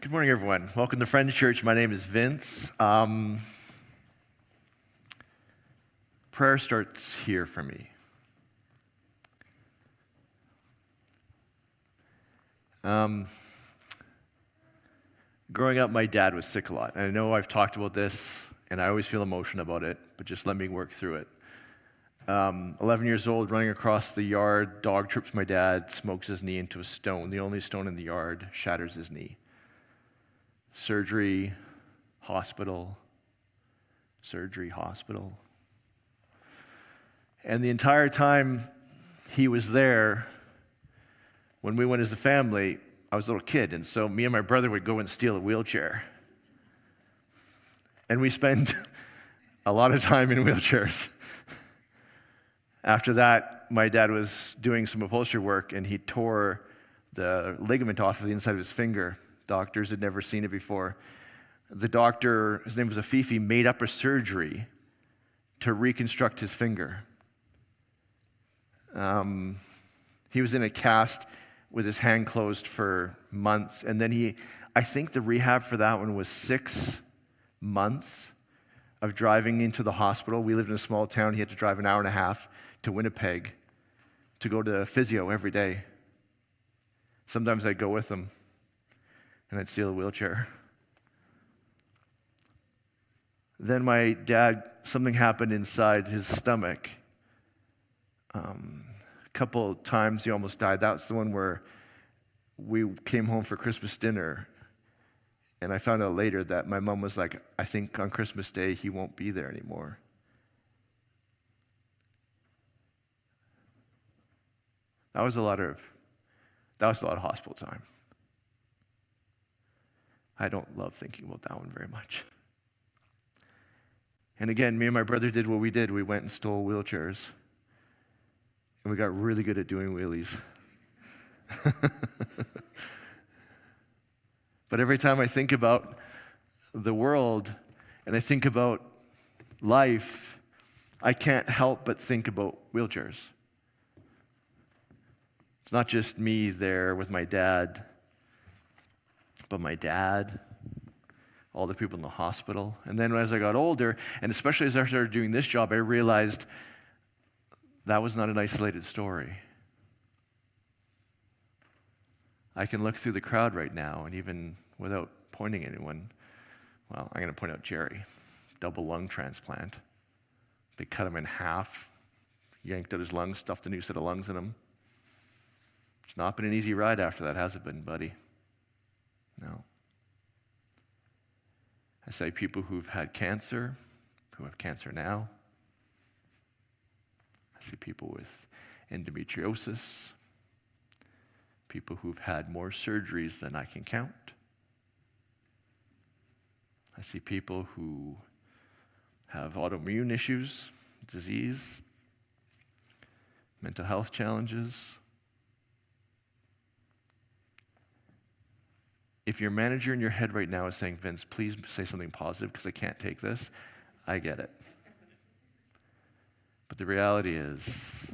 Good morning, everyone. Welcome to Friends Church. My name is Vince. Prayer starts here for me. Growing up, my dad was sick a lot. And I know I've talked about this, and I always feel emotion about it, but just let me work through it. 11 years old, running across the yard, dog trips my dad, smokes his knee into a stone, the only stone in the yard, shatters his knee. Surgery, hospital. And the entire time he was there, when we went as a family, I was a little kid, and so me and my brother would go and steal a wheelchair. And we spent a lot of time in wheelchairs. After that, my dad was doing some upholstery work, and he tore the ligament off of the inside of his finger. Doctors had never seen it before. The doctor, his name was Afifi, made up a surgery to reconstruct his finger. He was in a cast with his hand closed for months, and then I think the rehab for that one was 6 months of driving into the hospital. We lived in a small town. He had to drive an hour and a half to Winnipeg to go to physio every day. Sometimes I'd go with him, and I'd steal a wheelchair. Then my dad, something happened inside his stomach. A couple times he almost died. That was the one where we came home for Christmas dinner, and I found out later that my mom was like, I think on Christmas Day he won't be there anymore. That was a lot of hospital time. I don't love thinking about that one very much. And again, me and my brother did what we did. We went and stole wheelchairs. And we got really good at doing wheelies. But every time I think about the world and I think about life, I can't help but think about wheelchairs. It's not just me there with my dad, but my dad, all the people in the hospital. And then as I got older, and especially as I started doing this job, I realized that was not an isolated story. I can look through the crowd right now, and even without pointing at anyone, well, I'm going to point out Jerry, double lung transplant. They cut him in half, yanked out his lungs, stuffed a new set of lungs in him. It's not been an easy ride after that, has it been, buddy? No. I say people who've had cancer, who have cancer now. I see people with endometriosis, people who've had more surgeries than I can count. I see people who have autoimmune issues, disease, mental health challenges. If your manager in your head right now is saying, Vince, please say something positive because I can't take this, I get it. But the reality is,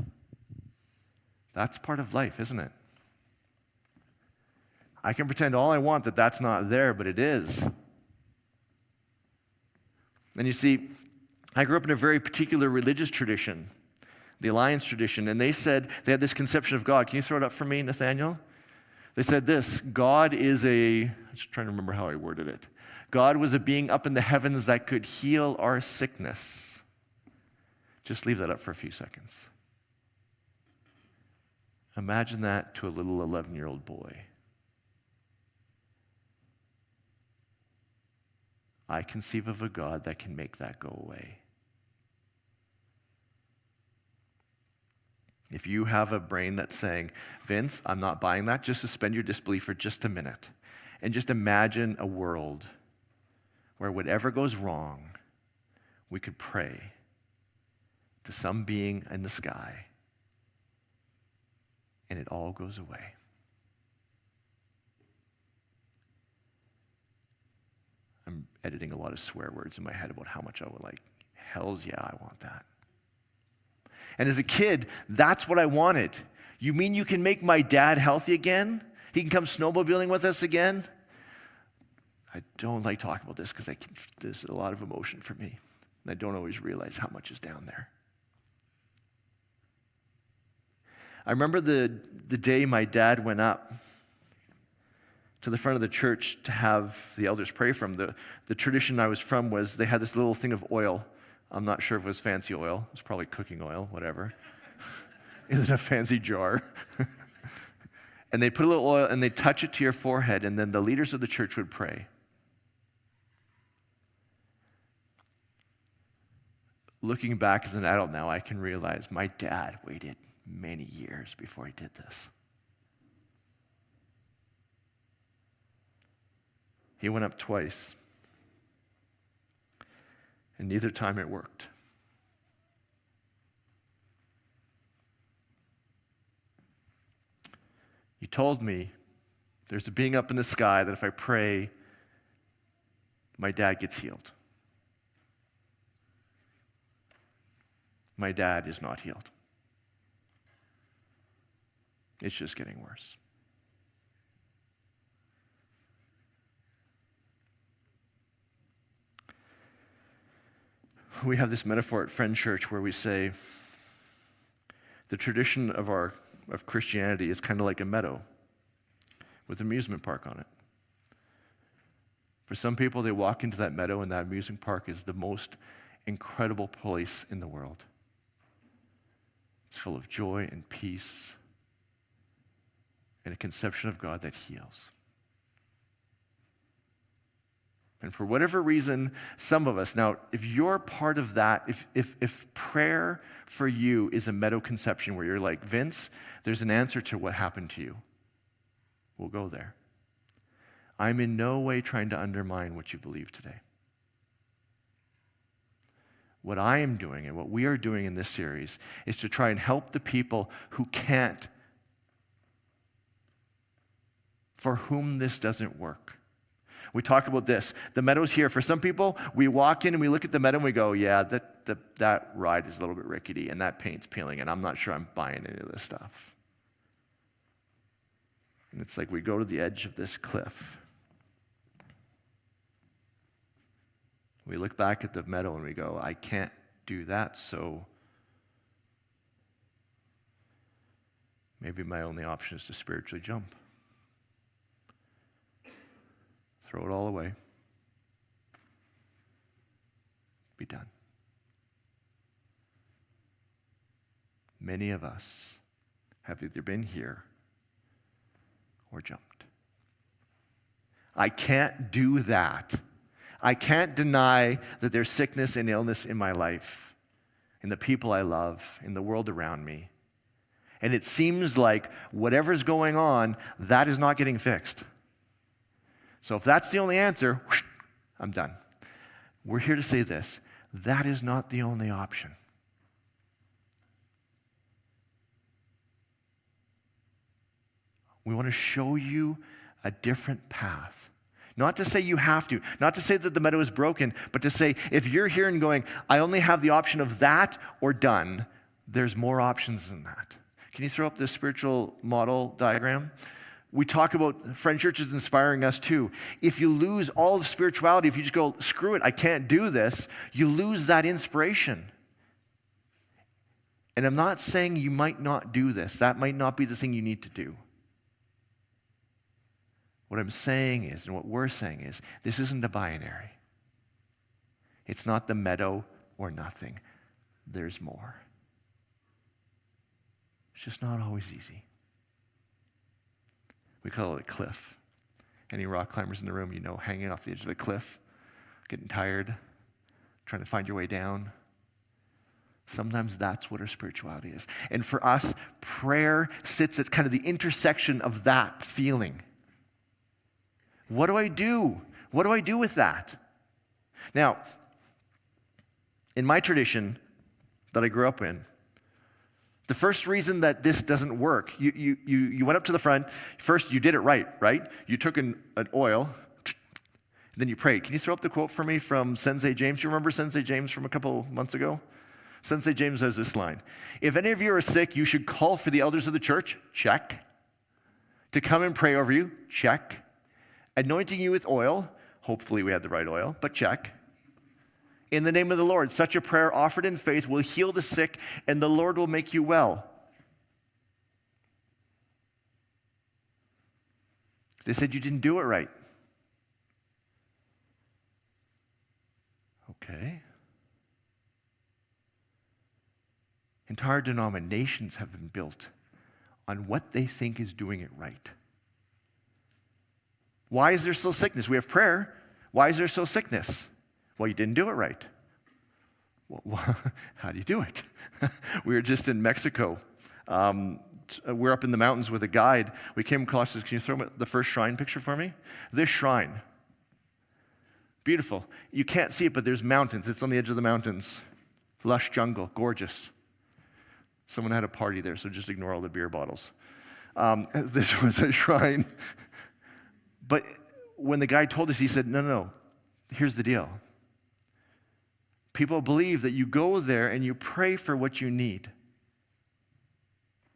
that's part of life, isn't it? I can pretend all I want that that's not there, but it is. And you see, I grew up in a very particular religious tradition, the Alliance tradition, and they said, they had this conception of God. Can you throw it up for me, Nathaniel? They said this, God is I'm just trying to remember how I worded it. God was a being up in the heavens that could heal our sickness. Just leave that up for a few seconds. Imagine that to a little 11-year-old boy. I conceive of a God that can make that go away. If you have a brain that's saying, Vince, I'm not buying that, just suspend your disbelief for just a minute. And just imagine a world where whatever goes wrong, we could pray to some being in the sky, and it all goes away. I'm editing a lot of swear words in my head about how much I would like. Hells yeah, I want that. And as a kid, that's what I wanted. You mean you can make my dad healthy again? He can come snowmobiling with us again? I don't like talking about this because there's a lot of emotion for me. And I don't always realize how much is down there. I remember the day my dad went up to the front of the church to have the elders pray for him. The tradition I was from was they had this little thing of oil. I'm not sure if it was fancy oil. It was probably cooking oil, whatever. Is it a fancy jar? And they'd put a little oil and they'd touch it to your forehead, and then the leaders of the church would pray. Looking back as an adult now, I can realize my dad waited many years before he did this. He went up twice, and neither time it worked. He told me there's a being up in the sky that if I pray, my dad gets healed. My dad is not healed. It's just getting worse. We have this metaphor at Friend Church where we say the tradition of Christianity is kind of like a meadow with an amusement park on it. For some people, they walk into that meadow and that amusement park is the most incredible place in the world. It's full of joy and peace and a conception of God that heals. And for whatever reason, some of us, now, if you're part of that, if prayer for you is a meadow conception where you're like, Vince, there's an answer to what happened to you, we'll go there. I'm in no way trying to undermine what you believe today. What I am doing and what we are doing in this series is to try and help the people who can't, for whom this doesn't work. We talk about this. The meadow's here. For some people, we walk in and we look at the meadow and we go, yeah, that ride is a little bit rickety and that paint's peeling and I'm not sure I'm buying any of this stuff. And it's like we go to the edge of this cliff. We look back at the meadow and we go, I can't do that, so maybe my only option is to spiritually jump. Throw it all away. Be done. Many of us have either been here or jumped. I can't do that. I can't deny that there's sickness and illness in my life, in the people I love, in the world around me. And it seems like whatever's going on, that is not getting fixed. So if that's the only answer, whoosh, I'm done. We're here to say this. That is not the only option. We want to show you a different path. Not to say you have to, not to say that the meadow is broken, but to say if you're here and going, I only have the option of that or done, there's more options than that. Can you throw up the spiritual model diagram? We talk about Friend Church is inspiring us too. If you lose all of spirituality, if you just go, screw it, I can't do this, you lose that inspiration. And I'm not saying you might not do this. That might not be the thing you need to do. What I'm saying is, and what we're saying is, this isn't a binary. It's not the meadow or nothing. There's more. It's just not always easy. We call it a cliff. Any rock climbers in the room, you know, hanging off the edge of a cliff, getting tired, trying to find your way down. Sometimes that's what our spirituality is. And for us, prayer sits at kind of the intersection of that feeling. What do I do? What do I do with that? Now, in my tradition that I grew up in, the first reason that this doesn't work, you went up to the front. First, you did it right? You took an oil, then you prayed. Can you throw up the quote for me from Sensei James? Do you remember Sensei James from a couple months ago? Sensei James has this line. If any of you are sick, you should call for the elders of the church. Check. To come and pray over you. Check. Anointing you with oil, Hopefully we had the right oil, but check. In the name of the Lord, such a prayer offered in faith will heal the sick, and the Lord will make you well. They said you didn't do it right. Okay. Entire denominations have been built on what they think is doing it right. Why is there still sickness? We have prayer. Why is there still sickness? Well, you didn't do it right. Well, how do you do it? We were just in Mexico. We're up in the mountains with a guide. We came across this. Can you throw the first shrine picture for me? This shrine. Beautiful. You can't see it, but there's mountains. It's on the edge of the mountains. Lush jungle. Gorgeous. Someone had a party there, so just ignore all the beer bottles. This was a shrine. But when the guy told us, he said, no, here's the deal. People believe that you go there and you pray for what you need.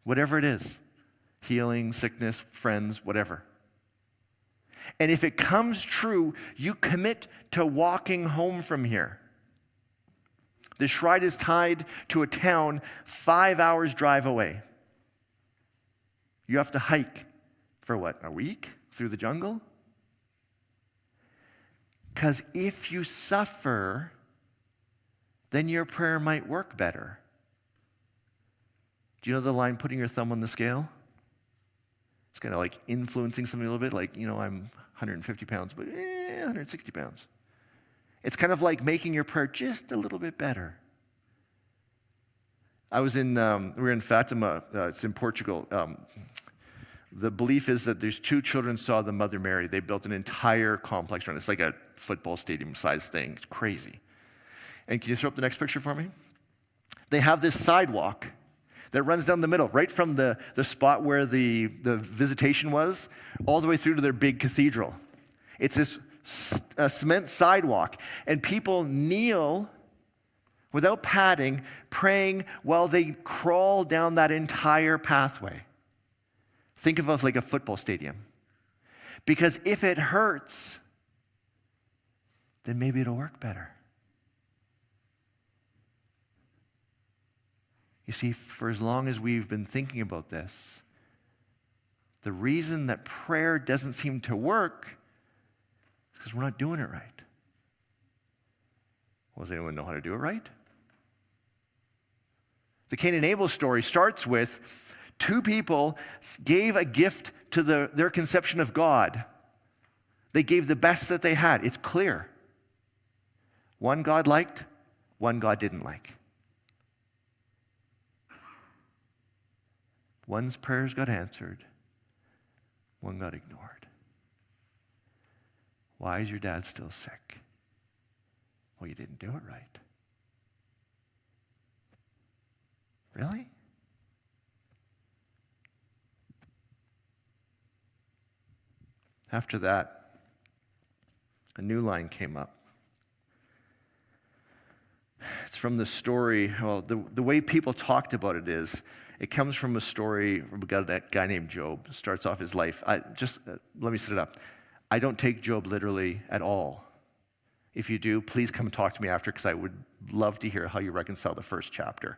Whatever it is. Healing, sickness, friends, whatever. And if it comes true, you commit to walking home from here. The shrine is tied to a town 5 hours drive away. You have to hike for what, a week through the jungle? Because if you suffer, then your prayer might work better. Do you know the line, putting your thumb on the scale? It's kind of like influencing something a little bit, like, I'm 150 pounds, but 160 pounds. It's kind of like making your prayer just a little bit better. We were in Fatima, it's in Portugal. The belief is that there's two children saw the Mother Mary. They built an entire complex around it. It's like a football stadium-sized thing. It's crazy. And can you throw up the next picture for me? They have this sidewalk that runs down the middle, right from the spot where the visitation was, all the way through to their big cathedral. It's this cement sidewalk, and people kneel without padding, praying while they crawl down that entire pathway. Think of it like a football stadium. Because if it hurts, then maybe it'll work better. You see, for as long as we've been thinking about this, the reason that prayer doesn't seem to work is because we're not doing it right. Well, does anyone know how to do it right? The Cain and Abel story starts with two people gave a gift to their conception of God. They gave the best that they had. It's clear. One God liked, one God didn't like. One's prayers got answered, one got ignored. Why is your dad still sick? Well, you didn't do it right. Really? After that, a new line came up. It's from the story, well, the way people talked about it is, it comes from a story about that guy named Job. It starts off his life. Let me set it up. I don't take Job literally at all. If you do, please come talk to me after, because I would love to hear how you reconcile the first chapter.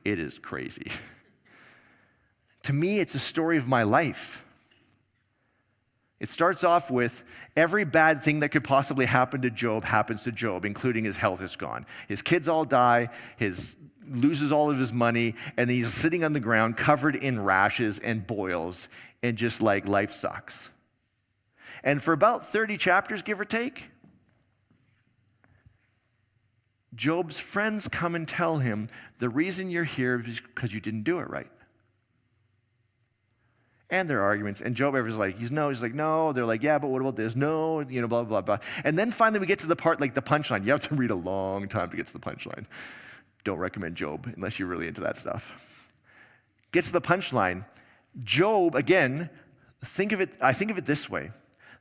It is crazy. To me, it's a story of my life. It starts off with every bad thing that could possibly happen to Job happens to Job, including his health is gone. His kids all die, loses all of his money, and he's sitting on the ground covered in rashes and boils, and just like life sucks. And for about 30 chapters, give or take, Job's friends come and tell him, the reason you're here is because you didn't do it right. And their arguments, and Job is like, he's like, no. They're like, yeah, but what about this? No, blah, blah, blah. And then finally we get to the part, like the punchline. You have to read a long time to get to the punchline. Don't recommend Job unless you're really into that stuff. Gets to the punchline. Job, again, I think of it this way.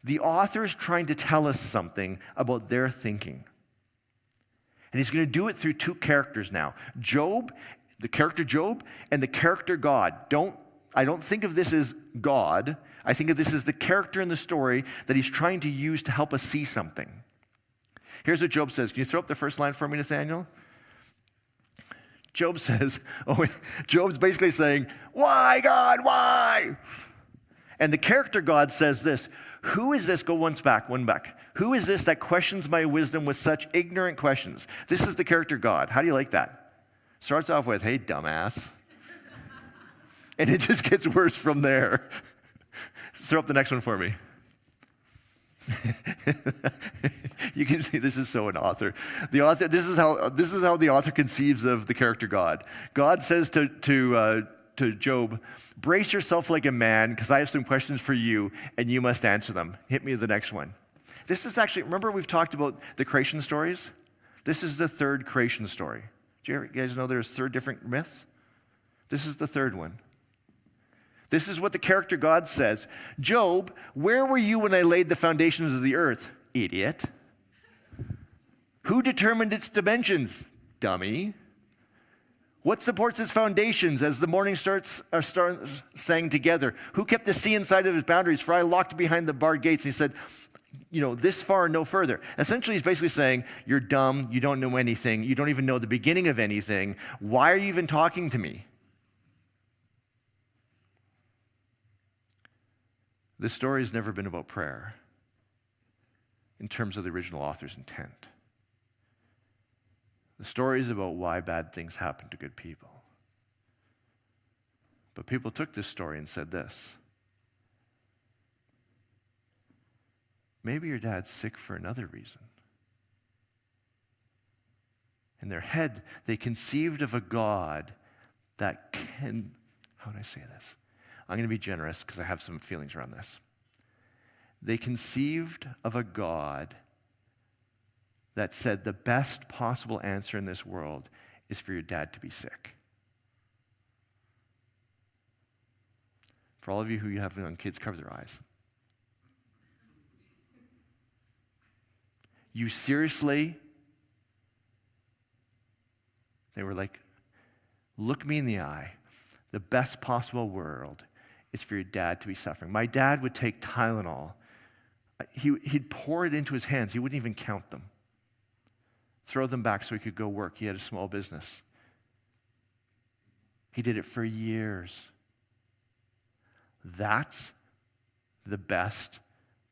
The author is trying to tell us something about their thinking. And he's going to do it through two characters now. Job, the character Job, and the character God. I don't think of this as God. I think of this as the character in the story that he's trying to use to help us see something. Here's what Job says. Can you throw up the first line for me, Nathaniel? Job says, Job's basically saying, why, God, why? And the character God says this, who is this? Go one back. Who is this that questions my wisdom with such ignorant questions? This is the character God. How do you like that? Starts off with, hey, dumbass. And it just gets worse from there. Throw up the next one for me. You can see this is so an author. This is how the author conceives of the character God. God says to Job, brace yourself like a man, because I have some questions for you, and you must answer them. Hit me with the next one. This is actually, remember we've talked about the creation stories? This is the third creation story. Do you guys know there's 3 different myths? This is the third one. This is what the character God says. Job, where were you when I laid the foundations of the earth? Idiot. Who determined its dimensions? Dummy. What supports its foundations as the morning stars sang together? Who kept the sea inside of its boundaries? For I locked behind the barred gates. And he said, this far and no further. Essentially, he's basically saying, you're dumb, you don't know anything, you don't even know the beginning of anything. Why are you even talking to me? This story has never been about prayer in terms of the original author's intent. The story is about why bad things happen to good people. But people took this story and said this: maybe your dad's sick for another reason. In their head, they conceived of a God that can, how would I say this? I'm going to be generous because I have some feelings around this. They conceived of a God that said the best possible answer in this world is for your dad to be sick. For all of you who have young kids, cover their eyes. You seriously, they were like, look me in the eye. The best possible world is for your dad to be suffering. My dad would take Tylenol. He'd pour it into his hands. He wouldn't even count them. Throw them back so he could go work. He had a small business. He did it for years. That's the best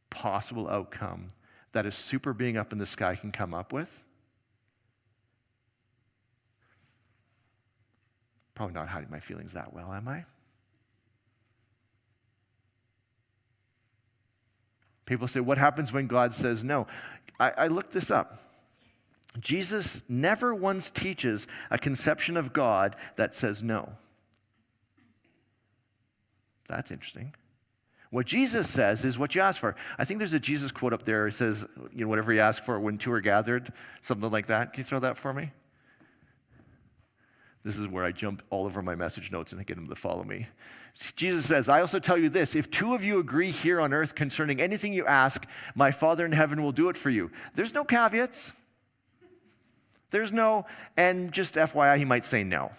possible outcome that a super being up in the sky can come up with. Probably not hiding my feelings that well, am I? People say, what happens when God says no? I looked this up. Jesus never once teaches a conception of God that says no. That's interesting. What Jesus says is what you ask for. I think there's a Jesus quote up there. It says, whatever you ask for when 2 are gathered, something like that. Can you throw that for me? This is where I jump all over my message notes and I get them to follow me. Jesus says, I also tell you this, if 2 of you agree here on earth concerning anything you ask, my Father in heaven will do it for you. There's no caveats. There's no, and just FYI, he might say no.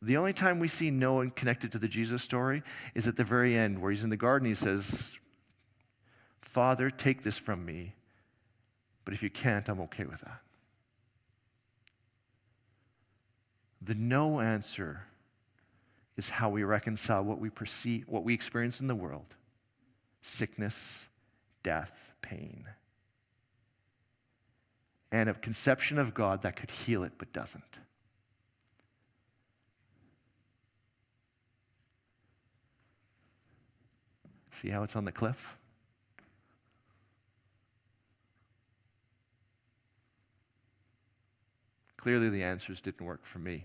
The only time we see no connected to the Jesus story is at the very end where he's in the garden. He says, Father, take this from me, but if you can't, I'm okay with that. The no answer is how we reconcile what we perceive, what we experience in the world. Sickness, death, pain. And a conception of God that could heal it but doesn't. See how it's on the cliff? Clearly the answers didn't work for me.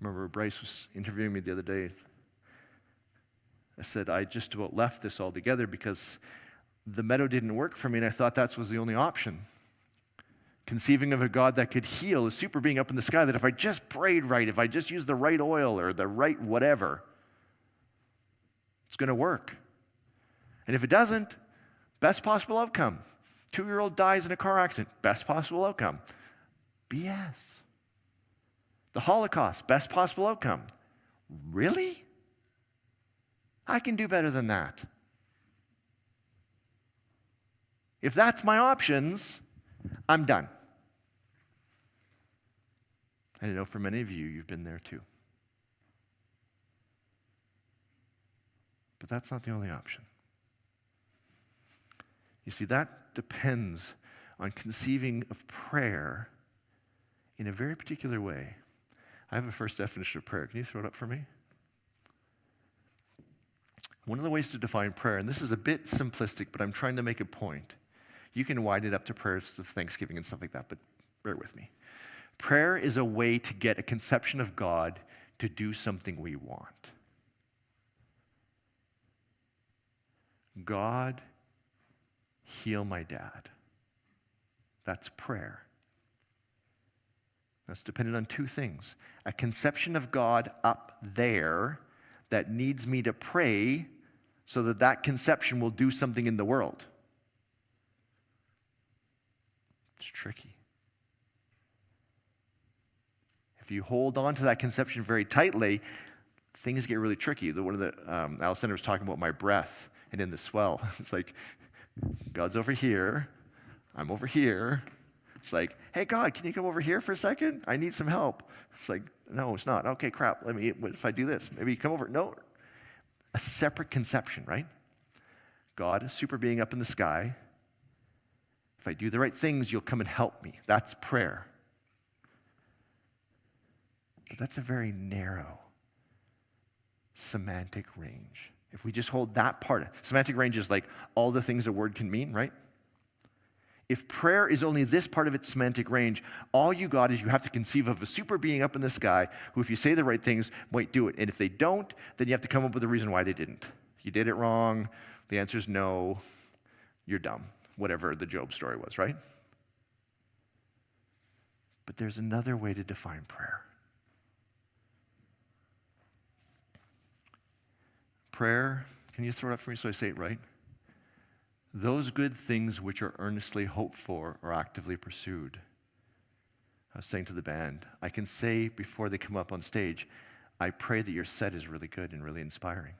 Remember, Bryce was interviewing me the other day. I said, I just about left this altogether because the meadow didn't work for me, and I thought that was the only option. Conceiving of a God that could heal, a super being up in the sky, that if I just prayed right, if I just used the right oil or the right whatever, it's going to work. And if it doesn't, best possible outcome. 2-year-old dies in a car accident, best possible outcome. BS. The Holocaust, best possible outcome. Really? I can do better than that. If that's my options, I'm done. I know for many of you, you've been there too. But that's not the only option. You see, that depends on conceiving of prayer in a very particular way. I have a first definition of prayer. Can you throw it up for me? One of the ways to define prayer, and this is a bit simplistic, but I'm trying to make a point. You can widen it up to prayers of thanksgiving and stuff like that, but bear with me. Prayer is a way to get a conception of God to do something we want. God, heal my dad. That's prayer. That's dependent on two things. A conception of God up there that needs me to pray so that that conception will do something in the world. It's tricky. If you hold on to that conception very tightly, things get really tricky. One of the Alexander was talking about my breath and in the swell. It's like, God's over here, I'm over here. It's like, hey, God, can you come over here for a second? I need some help. It's like, no, it's not. Okay, crap. What if I do this? Maybe you come over. No. A separate conception, right? God, a super being up in the sky. If I do the right things, you'll come and help me. That's prayer. But that's a very narrow semantic range. If we just hold that part, semantic range is like all the things a word can mean, right? If prayer is only this part of its semantic range, all you got is you have to conceive of a super being up in the sky who, if you say the right things, might do it. And if they don't, then you have to come up with a reason why they didn't. You did it wrong. The answer is no. You're dumb. Whatever the Job story was, right? But there's another way to define prayer. Prayer, can you throw it up for me so I say it right? Those good things which are earnestly hoped for or actively pursued. I was saying to the band, I can say before they come up on stage, I pray that your set is really good and really inspiring.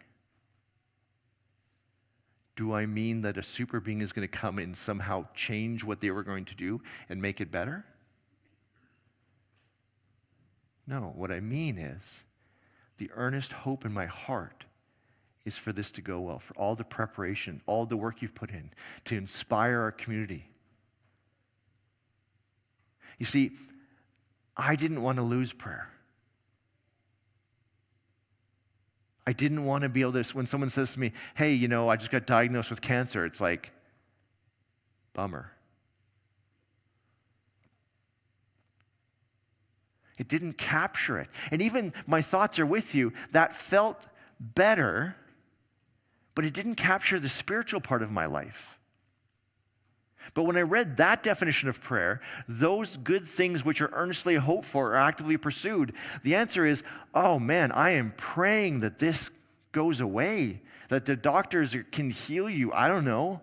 Do I mean that a super being is going to come and somehow change what they were going to do and make it better? No, what I mean is the earnest hope in my heart is for this to go well, for all the preparation, all the work you've put in to inspire our community. You see, I didn't want to lose prayer. I didn't want to be able to, when someone says to me, hey, I just got diagnosed with cancer, it's like, bummer. It didn't capture it. And even my thoughts are with you, that felt better, but it didn't capture the spiritual part of my life. But when I read that definition of prayer, those good things which are earnestly hoped for or actively pursued, the answer is, oh man, I am praying that this goes away, that the doctors can heal you. I don't know.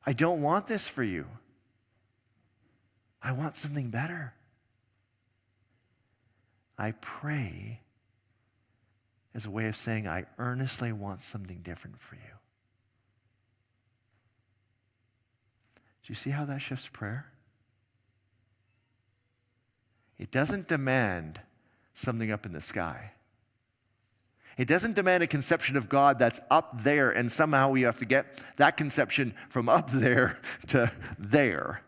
I don't want this for you. I want something better. I pray as a way of saying, I earnestly want something different for you. Do you see how that shifts prayer? It doesn't demand something up in the sky. It doesn't demand a conception of God that's up there, and somehow we have to get that conception from up there to there.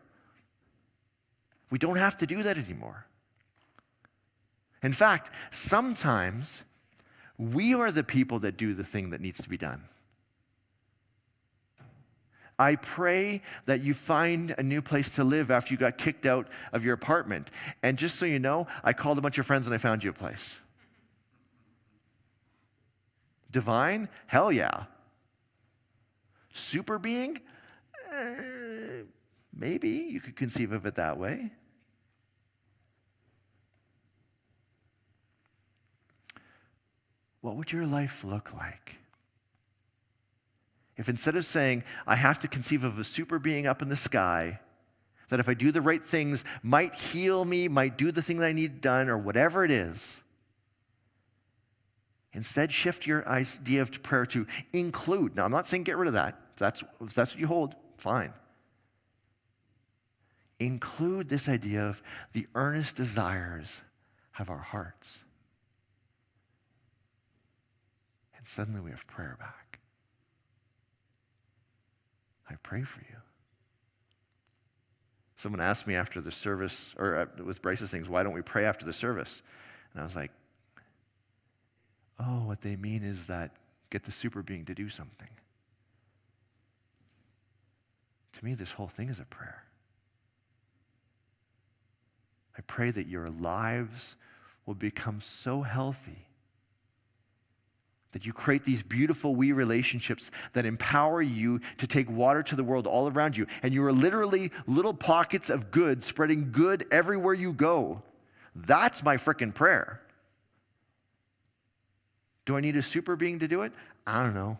We don't have to do that anymore. In fact, sometimes we are the people that do the thing that needs to be done. I pray that you find a new place to live after you got kicked out of your apartment. And just so you know, I called a bunch of friends and I found you a place. Divine? Hell yeah. Super being? Maybe you could conceive of it that way. What would your life look like if instead of saying, I have to conceive of a super being up in the sky that if I do the right things, might heal me, might do the thing that I need done, or whatever it is. Instead, shift your idea of prayer to include. Now, I'm not saying get rid of that. If that's what you hold, fine. Include this idea of the earnest desires of our hearts. And suddenly we have prayer back. I pray for you. Someone asked me after the service, or with Bryce's things, why don't we pray after the service? And I was like, oh, what they mean is that get the super being to do something. To me, this whole thing is a prayer. I pray that your lives will become so healthy that you create these beautiful we relationships that empower you to take water to the world all around you. And you are literally little pockets of good, spreading good everywhere you go. That's my frickin' prayer. Do I need a super being to do it? I don't know.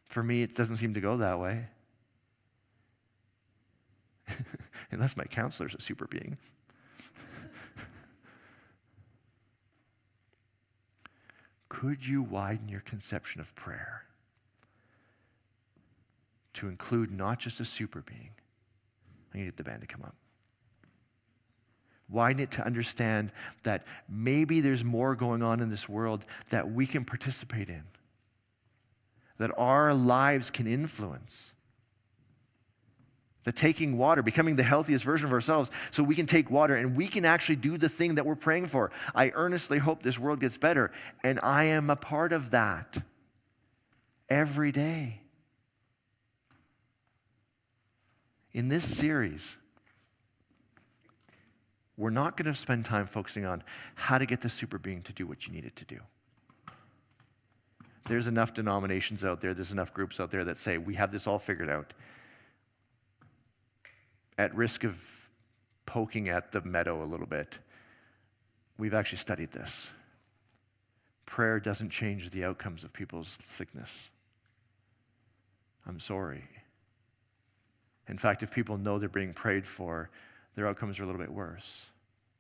For me, it doesn't seem to go that way. Unless my counselor's a super being. Could you widen your conception of prayer to include not just a super being? I need to get the band to come up. Widen it to understand that maybe there's more going on in this world that we can participate in, that our lives can influence. That taking water, becoming the healthiest version of ourselves, so we can take water and we can actually do the thing that we're praying for. I earnestly hope this world gets better, and I am a part of that every day. In this series, we're not going to spend time focusing on how to get the super being to do what you need it to do. There's enough denominations out there, there's enough groups out there that say, we have this all figured out. At risk of poking at the meadow a little bit, we've actually studied this. Prayer doesn't change the outcomes of people's sickness. I'm sorry. In fact, if people know they're being prayed for, their outcomes are a little bit worse.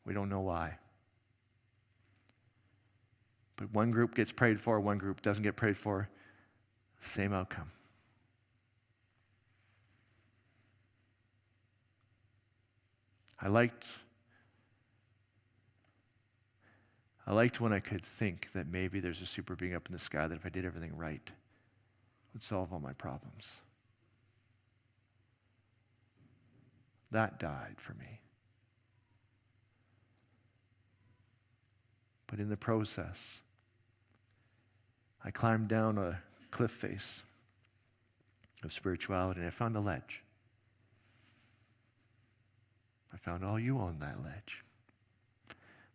We don't know why. But one group gets prayed for, one group doesn't get prayed for, same outcome. I liked when I could think that maybe there's a super being up in the sky that if I did everything right, would solve all my problems. That died for me. But in the process, I climbed down a cliff face of spirituality and I found a ledge. I found all you on that ledge.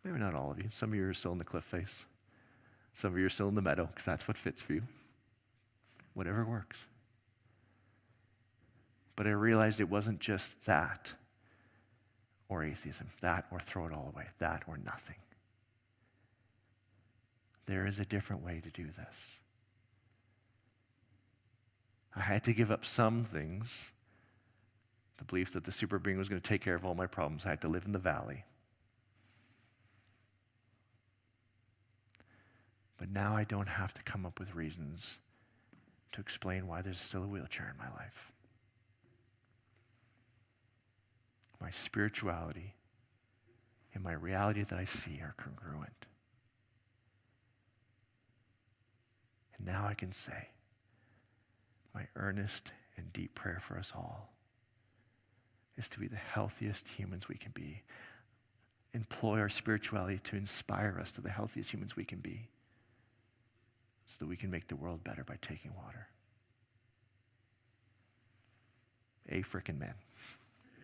Maybe not all of you. Some of you are still in the cliff face. Some of you are still in the meadow because that's what fits for you. Whatever works. But I realized it wasn't just that or atheism, that or throw it all away, that or nothing. There is a different way to do this. I had to give up some things. The belief that the super being was going to take care of all my problems. I had to live in the valley. But now I don't have to come up with reasons to explain why there's still a wheelchair in my life. My spirituality and my reality that I see are congruent. And now I can say, my earnest and deep prayer for us all is to be the healthiest humans we can be. Employ our spirituality to inspire us to the healthiest humans we can be so that we can make the world better by taking water. A frickin' man.